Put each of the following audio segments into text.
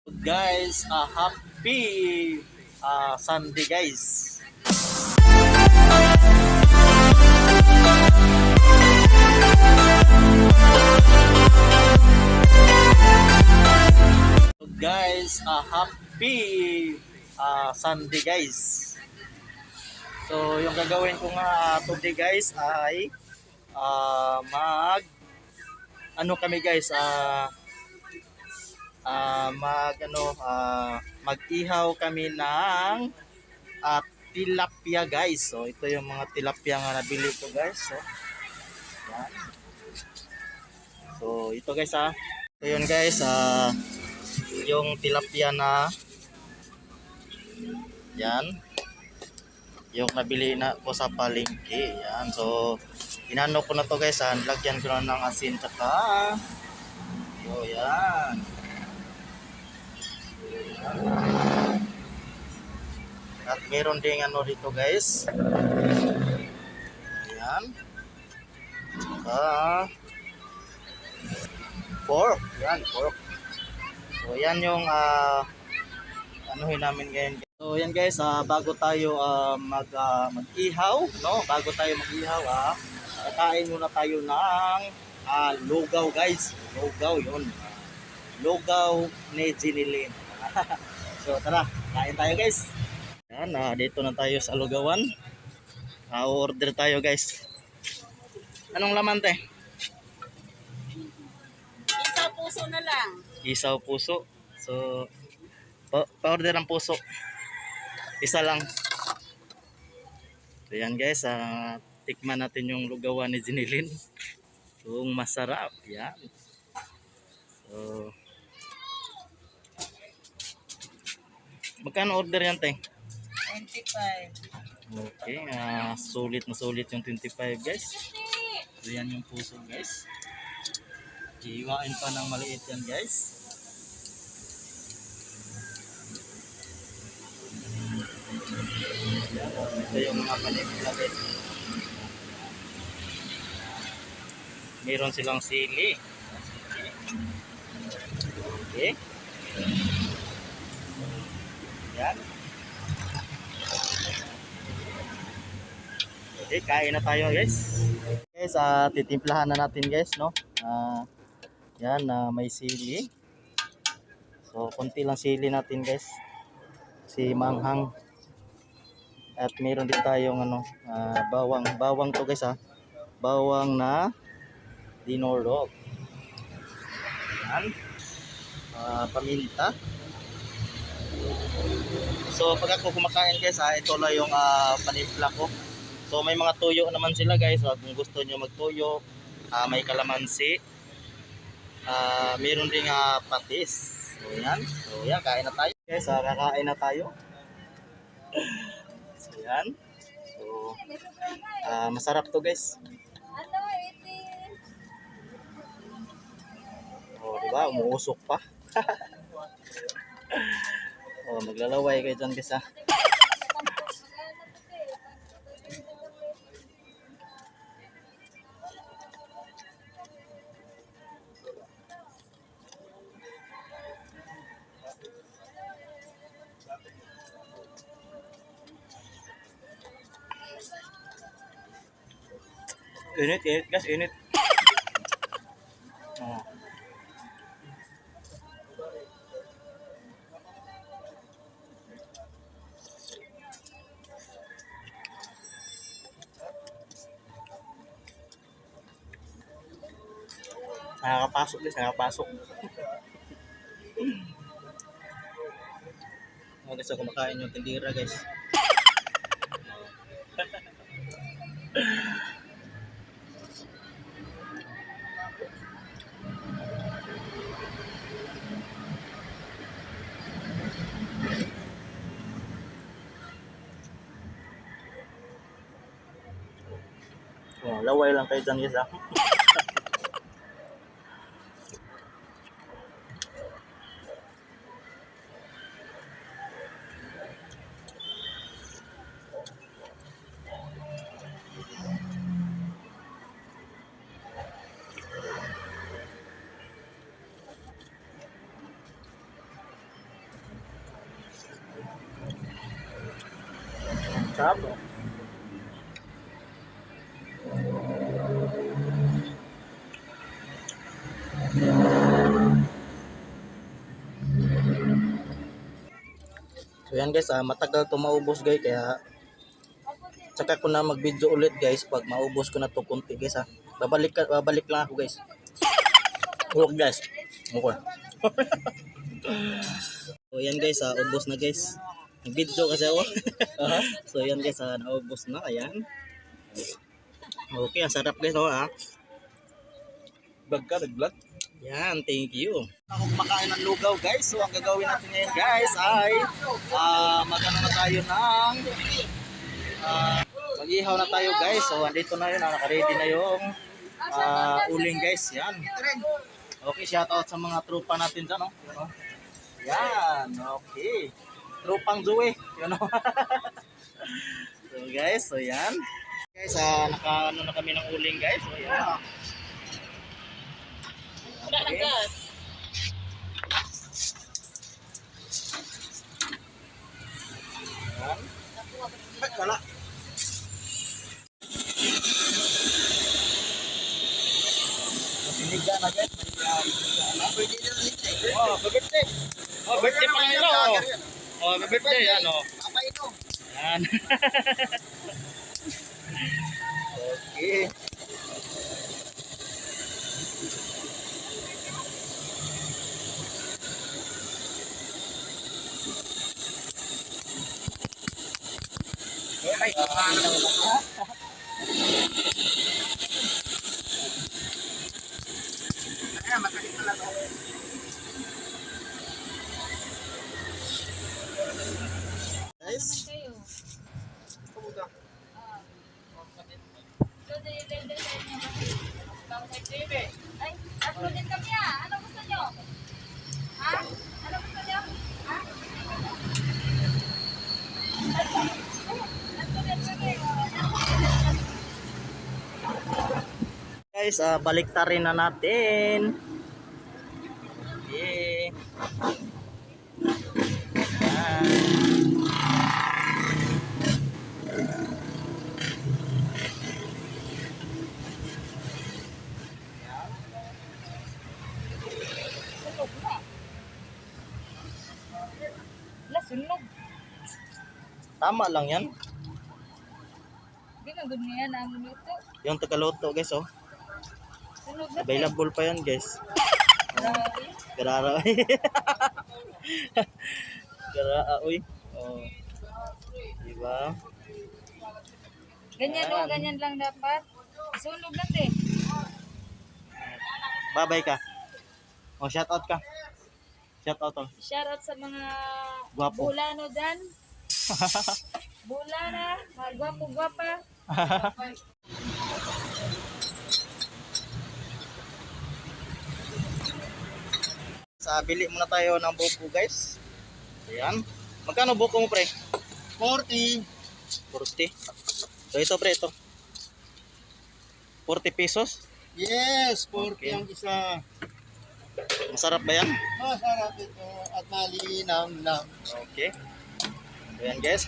Guys, happy Sunday guys. Guys, happy Sunday guys. So yung gagawin ko nga today guys ay mag ano kami guys mag-ihaw kami ng tilapia guys. So ito yung mga tilapia nga nabili ko guys. So, yan. So ito guys ito yun guys yung tilapia na yan yung nabili na ko sa palengke. Yan. So inano ko na to guys lagyan ko na ng asin tsaka so yan. At meron ding ano dito guys. Ayan. Pork. Yan, pork. So yan yung anuhin namin ngayon. So yan guys, bago tayo mag-ihaw, no? Bago tayo mag-ihaw, kakain muna tayo ng lugaw guys. Lugaw yun. Lugaw ni Jinilin. So tara, kain tayo guys. Yan, dito na tayo sa lugawan. Order tayo guys. Anong laman te? Isaw puso na lang. Isaw puso. So pa-order ang puso. Isa lang. So yan guys, tikman natin yung lugawan ni Jinilin. Kung masarap. Yan. So magkano order yan te? 25. Okay, sulit na sulit yung 25 guys. So yan yung puso guys. Iiwain pa ng maliit yan guys. Yan, ito yung mga panik-lapit. Meron silang sili. Okay. Yan. Okay, kain na tayo guys. Guys, titimplahan na natin guys, no? Yan, may sili. So, konti lang sili natin guys. Si manghang. At meron din tayong bawang to guys Bawang na dinorok. Yan. Paminta. So, pag ako kumakain guys, ito lang yung panimpla ko. So may mga tuyo naman sila guys. Kung gusto nyo magtuyo, may kalamansi, meron ding patis. So yan, kain na tayo guys. Kakain na tayo. So yan. So masarap to guys. Oh, diba? Umuusok pa. Oh, maglalaway kayo dyan guys Init guys, init. Nakakapasok guys, nakakapasok. Guys, kumakain yung tindira guys. Oh, laway lang kayo dyan guys Sarap, no? So yan guys, matagal to maubos guys, kaya saka ko na mag-video ulit guys pag maubos ko na to konti guys ha. Babalik lang ako guys. Hulog guys. Okay. So yan guys, ubos na guys. Nag-video kasi ako. So yan guys, naubos na. Ayan. Okay, ang sarap guys, oh ha. Vlog ka, nag-vlog? Yan, thank you. Ako kumakain ng lugaw guys. So ang gagawin natin ngayon guys ay magano na tayo ng mag-ihaw na tayo guys. So andito na yun, naka-ready na yung uling guys. Yan. Okay, shout out sa mga tropa natin dyan, no? Yan, okay. Tropang Zoe, yun, no? So guys, so yan. Guys, naka-ano na kami ng uling guys. So yan. Wala ng gas. Yan. Wala. Siniga na guys. Oh, birthday. Oh, birthday pa ngayon. Oh, birthday yan, oh. Yan. Okay. Guys. Ay, uploadin kami ah. Ano gusto nyo? Ha? Ano gusto nyo? Ha? Uploadin kami. Guys, baliktarin na natin. Okay. Yan. Sunog na. Wala, sunog. Tama lang yan. Hindi na good niya namin ito. Yung tagaluto guys, oh. Sunog na. Available pa yan guys. Grabe. Garara. Garara, uy. Oh. Diba? Ganyan o, ganyan lang dapat. Sunog na te. Babay ka. Oh, shout out ka. Shout out, oh. Shoutout sa mga Gwapo. bulano dyan. Bulana, mga gwapo-gwapa. Bili muna tayo ng buko guys. Ayan. Magkano buko mo pre? 40. 40. So ito pre, ito. 40 pesos. Yes, 40 Okay. ang isa. Masarap ba yan? Masarap ito at malinam-nam. Okay. Ayan guys.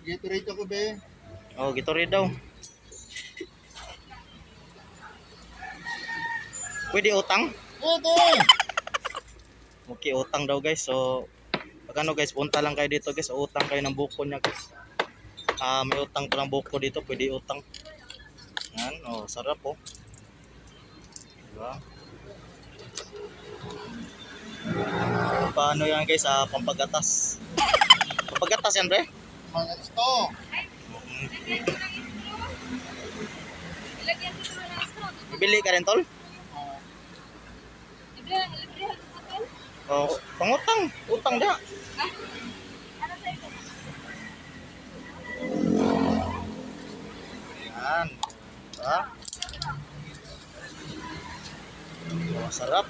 Dito rito ko be. Oh, gito rin daw. Pwede utang? Ito! Okay, utang daw guys. So, pag ano guys, punta lang kayo dito guys. Utang kayo ng buko niya guys. May utang to ng buko dito. Pwede utang. Yan. Oh, sarap oh. Diba? Paano yan guys? Pampagatas. Pampagatas yan pre? Mga ito. Ilagyan ko naman ng straw. Bibili ka rin tol? Libre ko tol. Oh, pangutang. Utang da. Ano sa ito? Yan. Diba? Oh, sarap.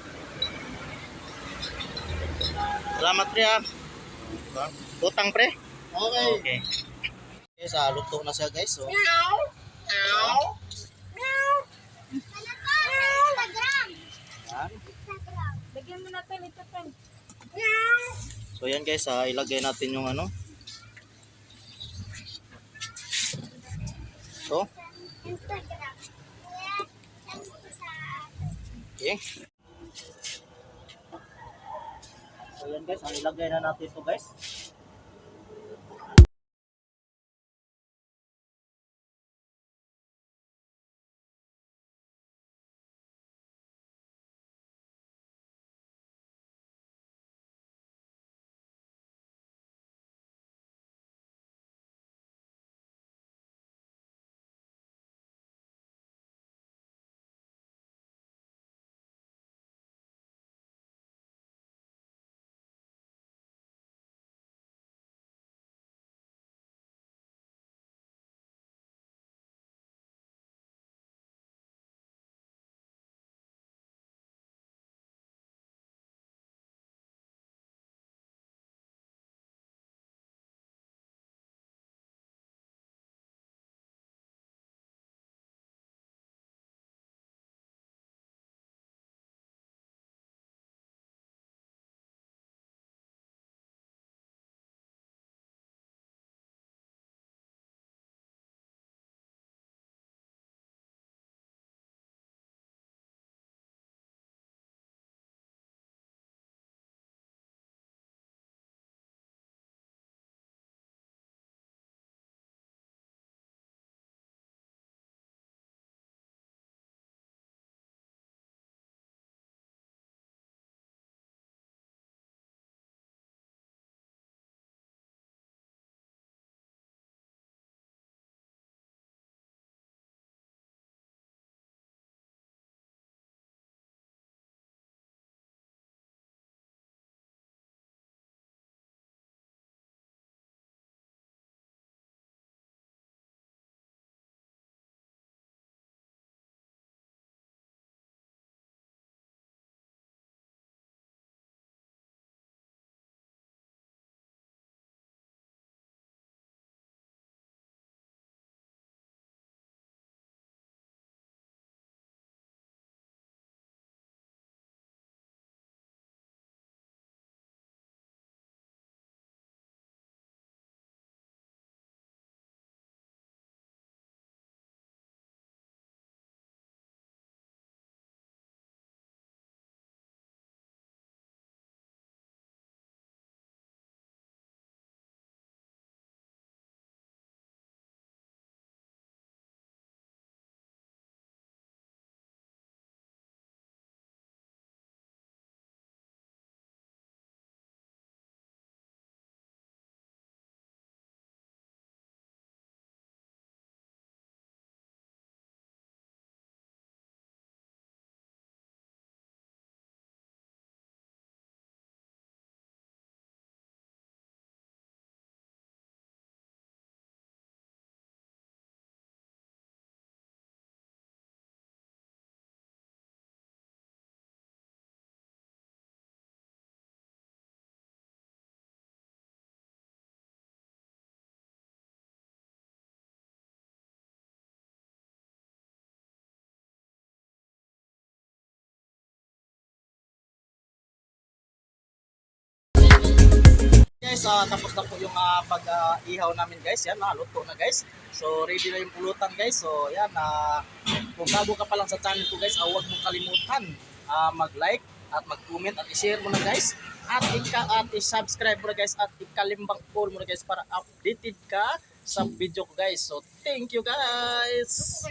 Salamat pre ha. Diba? Utang pre? Okay. Okay. Guys, luto na siya guys. So, yan. Lagyan mo natin ito, Pen. So yan guys, ilagay natin yung ano. So, okay. So yan guys, ilagay na natin ito guys. Guys, tapos na po yung pag-ihaw namin guys. Yan, luto na guys. So, ready na yung pulutan guys. So, yan, kung bago ka pa lang sa channel ko guys, huwag mong kalimutan mag-like at mag-comment at i-share mo na guys. At i-subscribe mo na guys at ikalimbang call mo na guys para updated ka sa video ko guys. So, thank you guys!